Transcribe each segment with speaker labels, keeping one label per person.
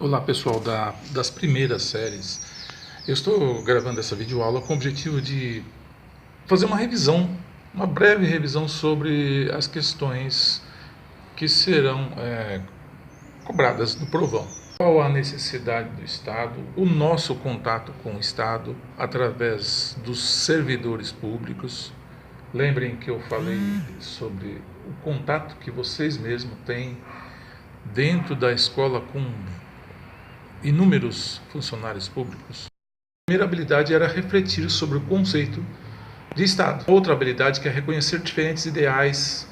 Speaker 1: Olá pessoal das primeiras séries. Eu estou gravando essa videoaula com o objetivo de fazer uma revisão, uma breve revisão sobre as questões que serão cobradas no provão. Qual a necessidade do Estado, o nosso contato com o Estado através dos servidores públicos. Lembrem que eu falei sobre o contato que vocês mesmos têm dentro da escola com inúmeros funcionários públicos. A primeira habilidade era refletir sobre o conceito de Estado. Outra habilidade que é reconhecer diferentes ideais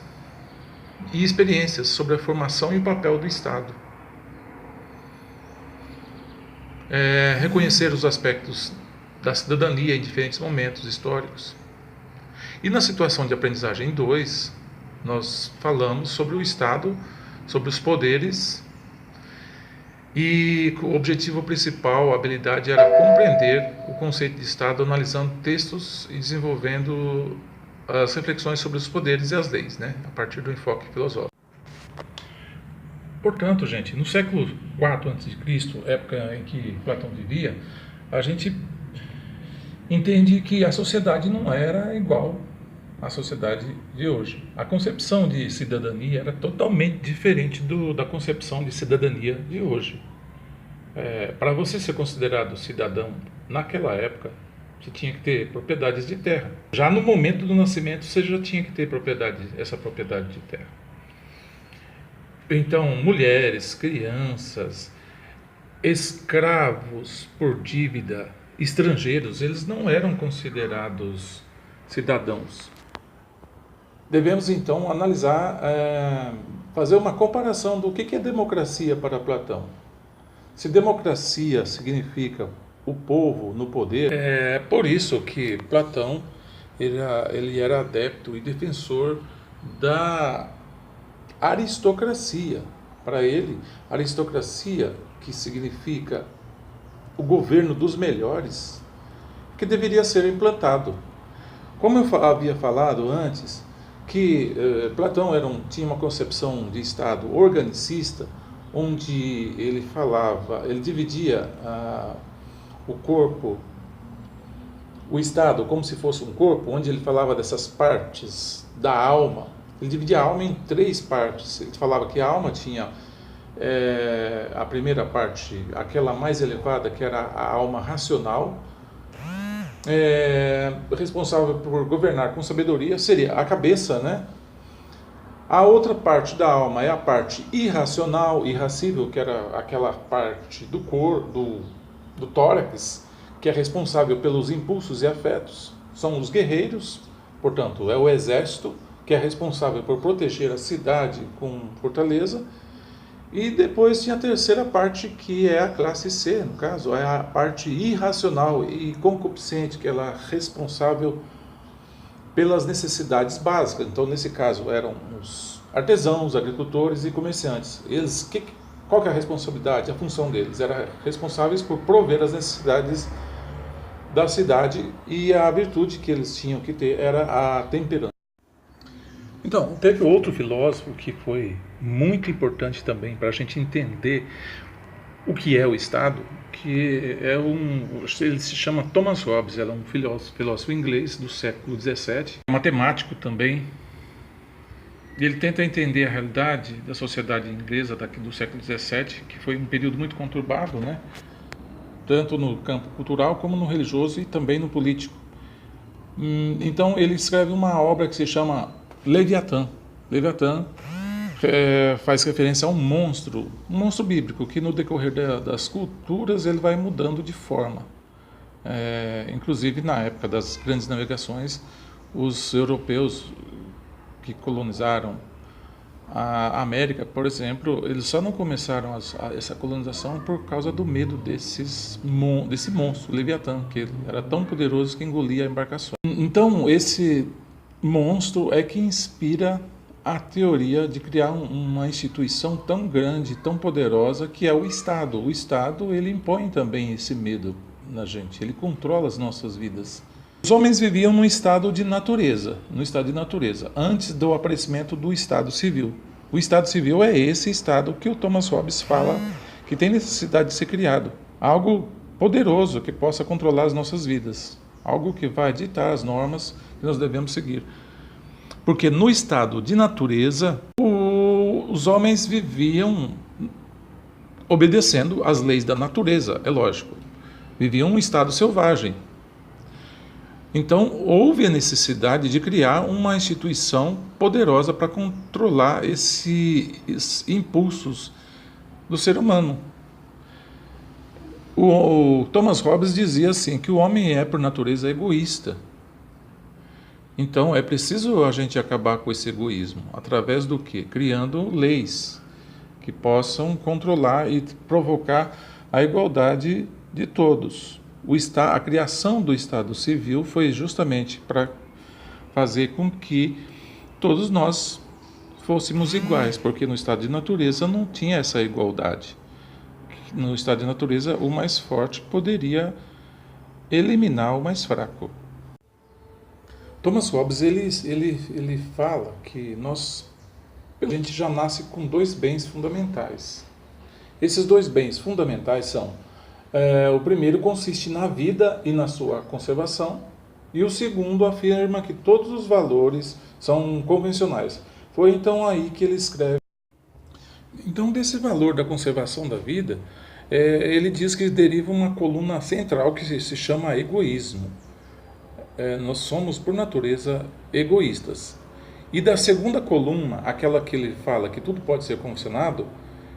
Speaker 1: e experiências sobre a formação e o papel do Estado. Reconhecer os aspectos da cidadania em diferentes momentos históricos. E na situação de aprendizagem 2, nós falamos sobre o Estado, sobre os poderes. E o objetivo principal, a habilidade, era compreender o conceito de Estado, analisando textos e desenvolvendo as reflexões sobre os poderes e as leis, a partir do enfoque filosófico. Portanto, gente, no século IV a.C., época em que Platão vivia, a gente entende que a sociedade não era igual à sociedade de hoje. A concepção de cidadania era totalmente diferente da concepção de cidadania de hoje. Para você ser considerado cidadão naquela época, você tinha que ter propriedades de terra. Já no momento do nascimento, você já tinha que ter essa propriedade de terra. Então, mulheres, crianças, escravos por dívida, estrangeiros, eles não eram considerados cidadãos. Devemos então analisar, fazer uma comparação do que é democracia para Platão. Se democracia significa o povo no poder, é por isso que Platão ele era adepto e defensor da aristocracia. Para ele, aristocracia, que significa o governo dos melhores, que deveria ser implantado. Como eu havia falado antes, que Platão tinha uma concepção de Estado organicista, onde ele dividia o corpo, o Estado como se fosse um corpo, onde ele falava dessas partes da alma. Ele dividia a alma em 3 partes. Ele falava que a alma tinha a primeira parte, aquela mais elevada, que era a alma racional, responsável por governar com sabedoria, seria a cabeça, A outra parte da alma é a parte irracional, irracível, que era aquela parte do tórax, que é responsável pelos impulsos e afetos. São os guerreiros, portanto, é o exército, que é responsável por proteger a cidade com fortaleza. E depois tinha a terceira parte, que é a classe C, no caso, é a parte irracional e concupiscente, que ela é responsável pelas necessidades básicas. Então, nesse caso, eram os artesãos, agricultores e comerciantes. Qual que é a responsabilidade, a função deles? Eram responsáveis por prover as necessidades da cidade, e a virtude que eles tinham que ter era a temperança. Então, teve outro filósofo que foi muito importante também para a gente entender o que é o Estado, que ele se chama Thomas Hobbes. Ele é um filósofo inglês do século XVII, matemático também. Ele tenta entender a realidade da sociedade inglesa do século XVII, que foi um período muito conturbado, tanto no campo cultural como no religioso e também no político. Então ele escreve uma obra que se chama Leviatã. Leviatã faz referência a um monstro bíblico, que no decorrer das culturas ele vai mudando de forma. Inclusive na época das grandes navegações, os europeus que colonizaram a América, por exemplo, eles só não começaram essa colonização por causa do medo desse monstro, Leviatã, que era tão poderoso que engolia embarcações. Então esse monstro é que inspira a teoria de criar uma instituição tão grande, tão poderosa, que é o Estado. O Estado, ele impõe também esse medo na gente, ele controla as nossas vidas. Os homens viviam num estado de natureza, antes do aparecimento do Estado Civil. O Estado Civil é esse Estado que o Thomas Hobbes fala que tem necessidade de ser criado. Algo poderoso que possa controlar as nossas vidas. Algo que vai ditar as normas que nós devemos seguir. Porque no estado de natureza, os homens viviam obedecendo às leis da natureza, é lógico. Viviam um estado selvagem. Então, houve a necessidade de criar uma instituição poderosa para controlar esses impulsos do ser humano. O Thomas Hobbes dizia assim, que o homem é, por natureza, egoísta. Então, é preciso a gente acabar com esse egoísmo. Através do quê? Criando leis que possam controlar e provocar a igualdade de todos. A criação do Estado Civil foi justamente para fazer com que todos nós fôssemos iguais, porque no estado de natureza não tinha essa igualdade. No estado de natureza, o mais forte poderia eliminar o mais fraco. Thomas Hobbes ele fala que a gente já nasce com dois bens fundamentais. Esses dois bens fundamentais são: o primeiro consiste na vida e na sua conservação, e o segundo afirma que todos os valores são convencionais. Foi então aí que ele escreve. Então, desse valor da conservação da vida, ele diz que deriva uma coluna central que se chama egoísmo. Nós somos, por natureza, egoístas. E da segunda coluna, aquela que ele fala que tudo pode ser convencionado,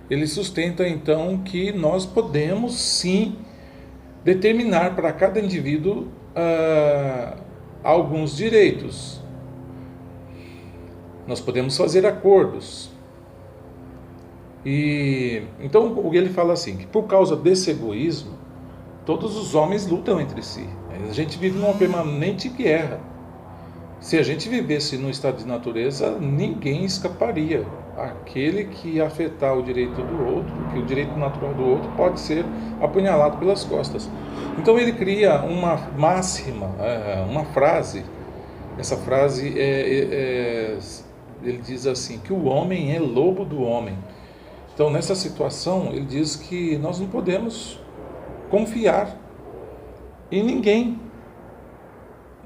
Speaker 1: ele sustenta então que nós podemos sim determinar para cada indivíduo alguns direitos. Nós podemos fazer acordos. E então ele fala assim, que por causa desse egoísmo, todos os homens lutam entre si. A gente vive numa permanente guerra. Se a gente vivesse no estado de natureza, ninguém escaparia. Aquele que afetar o direito do outro, que o direito natural do outro, pode ser apunhalado pelas costas. Então ele cria uma máxima, uma frase. Essa frase ele diz assim, que o homem é lobo do homem. Então nessa situação ele diz que nós não podemos confiar em ninguém.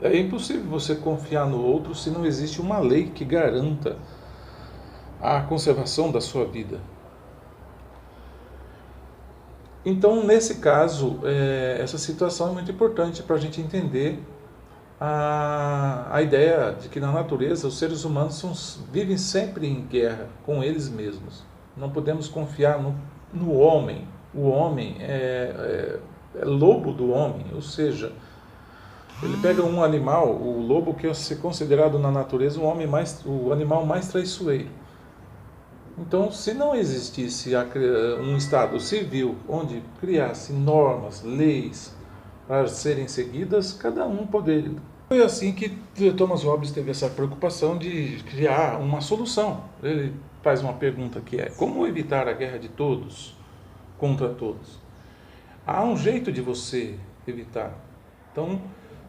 Speaker 1: É impossível você confiar no outro se não existe uma lei que garanta a conservação da sua vida. Então, nesse caso, essa situação é muito importante para a gente entender a ideia de que na natureza os seres humanos vivem sempre em guerra com eles mesmos. Não podemos confiar no homem. O homem é lobo do homem, ou seja, ele pega um animal, o lobo, que é considerado na natureza o animal mais traiçoeiro. Então, se não existisse um estado civil onde criasse normas, leis para serem seguidas, cada um poderia. Foi assim que Thomas Hobbes teve essa preocupação de criar uma solução. Ele faz uma pergunta que é: como evitar a guerra de todos contra todos? Há um jeito de você evitar. Então,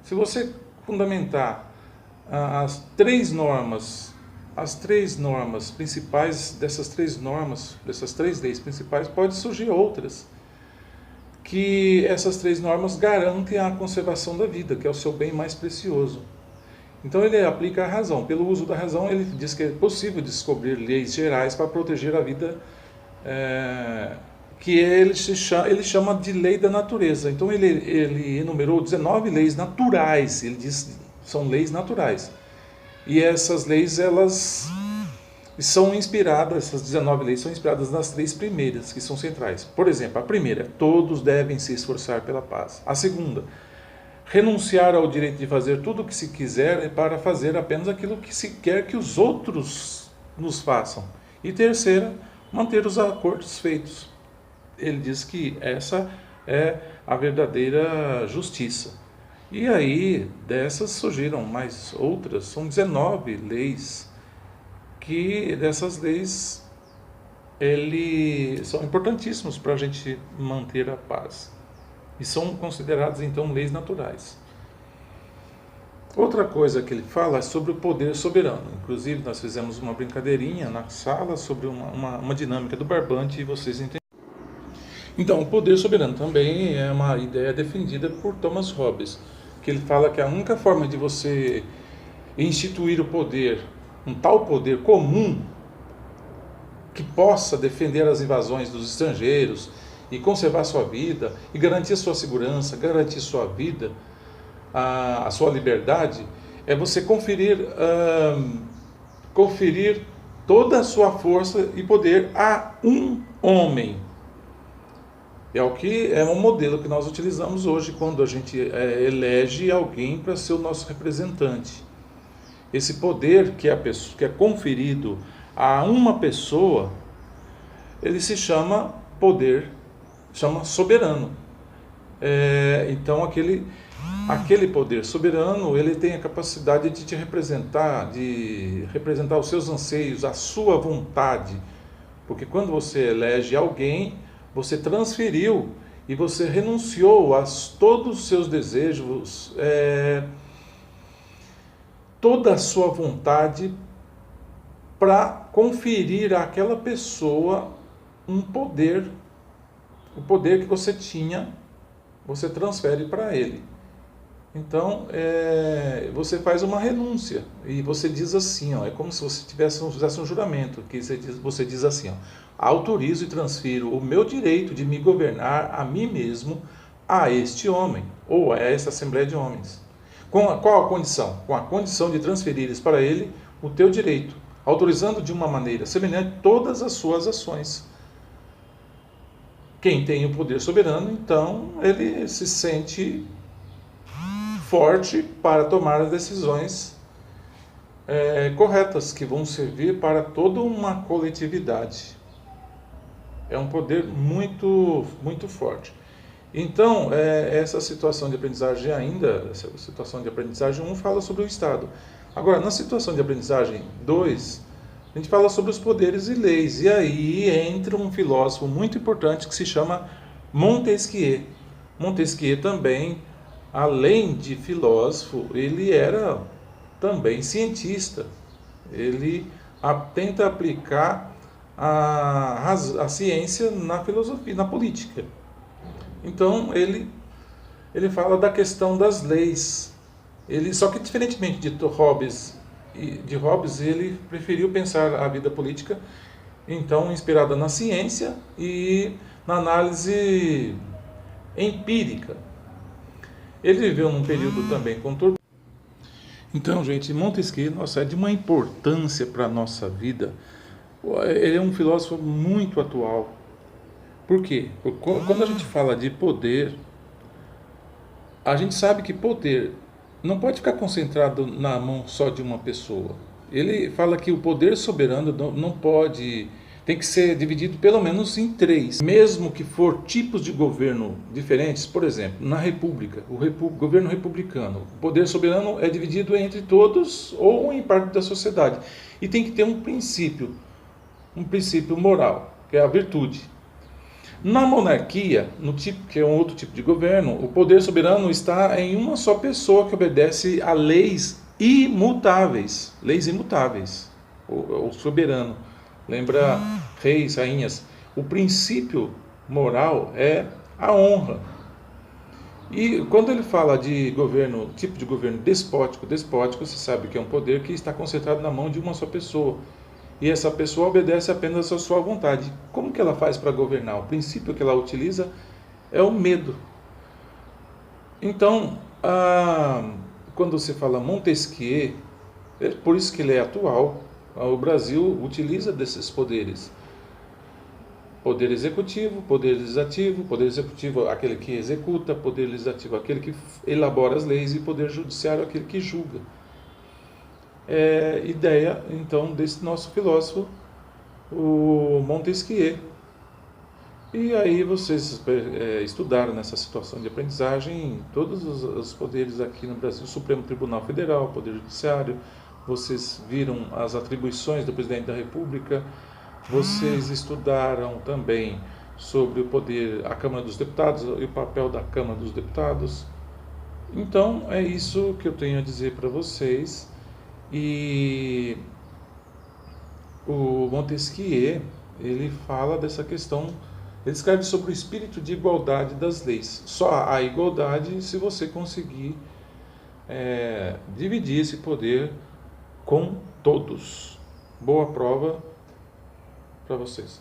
Speaker 1: se você fundamentar as três normas principais dessas três leis principais, pode surgir outras, que essas três normas garantem a conservação da vida, que é o seu bem mais precioso. Então ele aplica a razão. Pelo uso da razão, ele diz que é possível descobrir leis gerais para proteger a vida, que ele chama de lei da natureza. Então ele enumerou 19 leis naturais, ele diz são leis naturais. E essas leis, elas são inspiradas, essas 19 leis são inspiradas nas três primeiras, que são centrais. Por exemplo, a primeira: todos devem se esforçar pela paz. A segunda: renunciar ao direito de fazer tudo o que se quiser para fazer apenas aquilo que se quer que os outros nos façam. E terceira: manter os acordos feitos. Ele diz que essa é a verdadeira justiça. E aí, dessas surgiram mais outras, são 19 leis, que dessas leis são importantíssimos para a gente manter a paz. E são consideradas, então, leis naturais. Outra coisa que ele fala é sobre o poder soberano. Inclusive, nós fizemos uma brincadeirinha na sala sobre uma dinâmica do barbante, e vocês entenderam. Então, o poder soberano também é uma ideia defendida por Thomas Hobbes, que ele fala que a única forma de você instituir o poder, um tal poder comum, que possa defender as invasões dos estrangeiros e conservar sua vida e garantir sua segurança, garantir sua vida, a sua liberdade, é você conferir toda a sua força e poder a um homem. É um modelo que nós utilizamos hoje quando a gente elege alguém para ser o nosso representante. Esse poder que é conferido a uma pessoa, ele se chama soberano. Então aquele poder soberano, ele tem a capacidade de te representar, de representar os seus anseios, a sua vontade. Porque quando você elege alguém, você transferiu e você renunciou a todos os seus desejos, toda a sua vontade, para conferir àquela pessoa um poder, o poder que você tinha, você transfere para ele. Então, você faz uma renúncia e você diz assim, é como se você fizesse um juramento, que você diz assim, autorizo e transfiro o meu direito de me governar a mim mesmo a este homem, ou a esta Assembleia de Homens. Qual a condição? Com a condição de transferires para ele o teu direito, autorizando de uma maneira semelhante todas as suas ações. Quem tem o poder soberano, então, ele se sente forte para tomar as decisões corretas, que vão servir para toda uma coletividade. É um poder muito, muito forte. Então, essa situação de aprendizagem essa situação de aprendizagem 1 fala sobre o Estado. Agora, na situação de aprendizagem 2, a gente fala sobre os poderes e leis. E aí entra um filósofo muito importante que se chama Montesquieu. Montesquieu também, além de filósofo, ele era também cientista. Ele tenta aplicar a ciência na filosofia, na política. Então, ele fala da questão das leis. Só que, diferentemente de Hobbes, ele preferiu pensar a vida política, então, inspirada na ciência e na análise empírica. Ele viveu num período também conturbado. Então, gente, Montesquieu, é de uma importância para a nossa vida. Ele é um filósofo muito atual. Por quê? Porque quando a gente fala de poder, a gente sabe que poder não pode ficar concentrado na mão só de uma pessoa. Ele fala que o poder soberano não pode, tem que ser dividido pelo menos em 3. Mesmo que for tipos de governo diferentes, por exemplo, na República, governo republicano, o poder soberano é dividido entre todos ou em parte da sociedade. E tem que ter um princípio moral, que é a virtude. Na monarquia, que é um outro tipo de governo, o poder soberano está em uma só pessoa que obedece a leis imutáveis. Leis imutáveis. O soberano. Lembra reis, rainhas. O princípio moral é a honra. E quando ele fala de tipo de governo despótico, você sabe que é um poder que está concentrado na mão de uma só pessoa. E essa pessoa obedece apenas à sua vontade. Como que ela faz para governar? O princípio que ela utiliza é o medo. Então, quando se fala Montesquieu, é por isso que ele é atual. O Brasil utiliza desses poderes. Poder executivo, poder legislativo, poder executivo aquele que executa, poder legislativo aquele que elabora as leis e poder judiciário aquele que julga. Ideia, então, desse nosso filósofo, o Montesquieu. E aí vocês estudaram nessa situação de aprendizagem todos os poderes aqui no Brasil, Supremo Tribunal Federal, Poder Judiciário, vocês viram as atribuições do Presidente da República, vocês estudaram também sobre o poder, a Câmara dos Deputados e o papel da Câmara dos Deputados. Então, é isso que eu tenho a dizer para vocês. E o Montesquieu, ele fala dessa questão Ele escreve sobre o espírito de igualdade das leis. Só há igualdade se você conseguir dividir esse poder com todos. Boa prova para vocês.